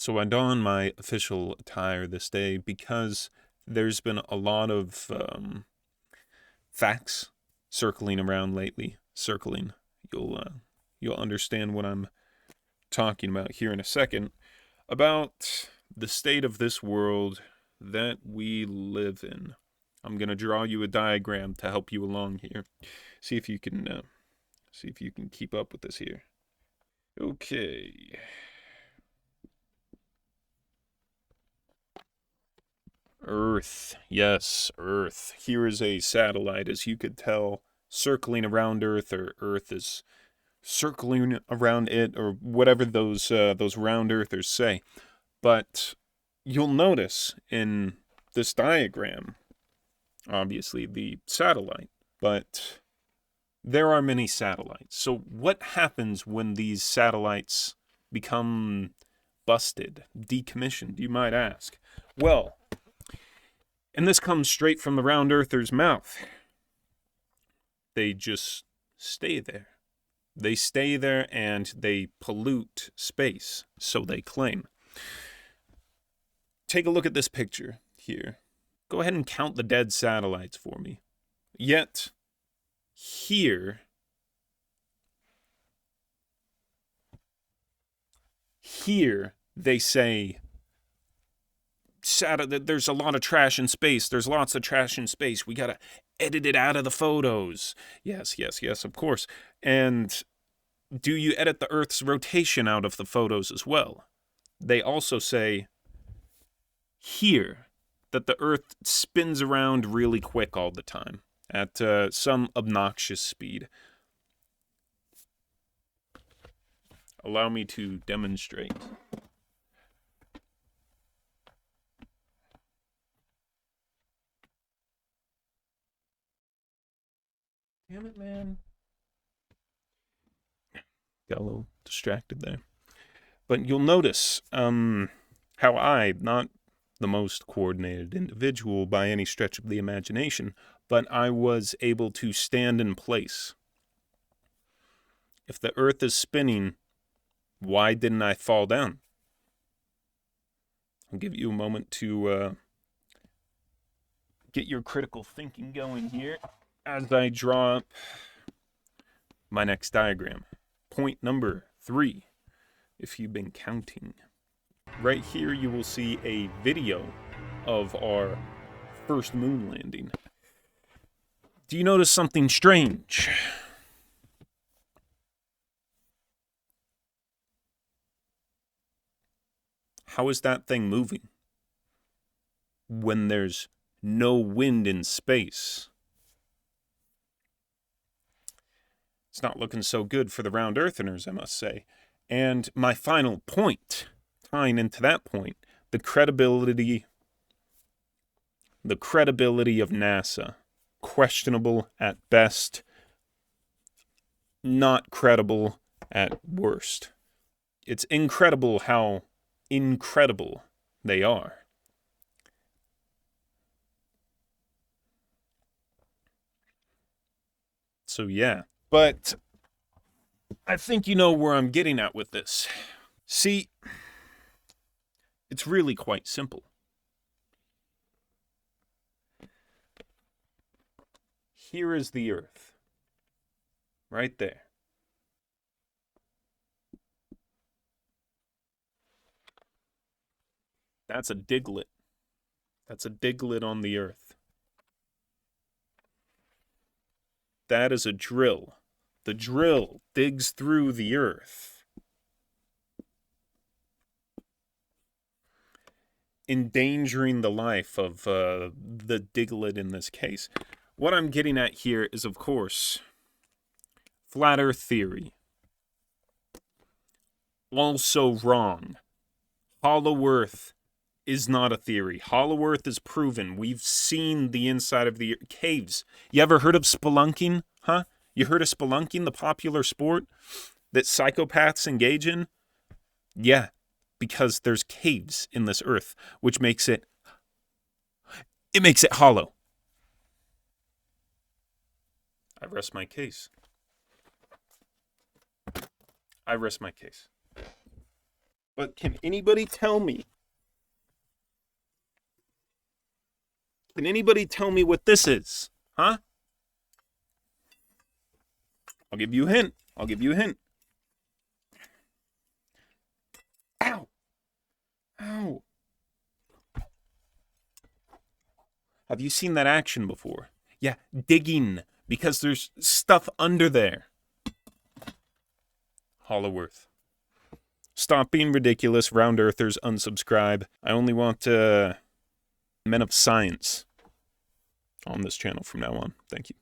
So I don my official attire this day because there's been a lot of facts circling around lately. Circling. You'll understand what I'm talking about here in a second. About the state of this world that we live in. I'm gonna draw you a diagram to help you along here. See if you can keep up with this here. Okay. Earth. Yes, Earth. Here is a satellite, as you could tell, circling around Earth, or Earth is circling around it, or whatever those round earthers say. But you'll notice in this diagram, obviously the satellite, but there are many satellites. So what happens when these satellites become busted, decommissioned, you might ask? Well, and this comes straight from the round earther's mouth. They just stay there. They stay there and they pollute space, so they claim. Take a look at this picture here. Go ahead and count the dead satellites for me. Yet, here they say, there's a lot of trash in space. There's lots of trash in space. We gotta edit it out of the photos. Yes, of course. And do you edit the Earth's rotation out of the photos as well? They also say here that the Earth spins around really quick all the time at some obnoxious speed. Allow me to demonstrate. Damn it, man. Got a little distracted there. But you'll notice how not the most coordinated individual by any stretch of the imagination, but I was able to stand in place. If the Earth is spinning, why didn't I fall down? I'll give you a moment to get your critical thinking going here as I draw up my next diagram. Point number 3, if you've been counting. Right here you will see a video of our first moon landing. Do you notice something strange? How is that thing moving when there's no wind in space? It's not looking so good for the round eartheners, I must say. And my final point, tying into that point, the credibility of NASA. Questionable at best, not credible at worst. It's incredible how incredible they are. So yeah. But I think you know where I'm getting at with this. See, it's really quite simple. Here is the Earth. Right there. That's a diglet. That's a diglet on the Earth. That is a drill. The drill digs through the Earth, endangering the life of the diglet in this case. What I'm getting at here is, of course, flat Earth theory. Also wrong. Hollow Earth is not a theory. Hollow Earth is proven. We've seen the inside of the caves. You ever heard of spelunking? Huh? You heard of spelunking, the popular sport that psychopaths engage in? Yeah, because there's caves in this Earth, which makes it hollow. I rest my case. But can anybody tell me? Can anybody tell me what this is? Huh? I'll give you a hint. I'll give you a hint. Ow! Ow! Have you seen that action before? Yeah, digging, because there's stuff under there. Hollow Earth. Stop being ridiculous, round earthers, unsubscribe. I only want men of science on this channel from now on. Thank you.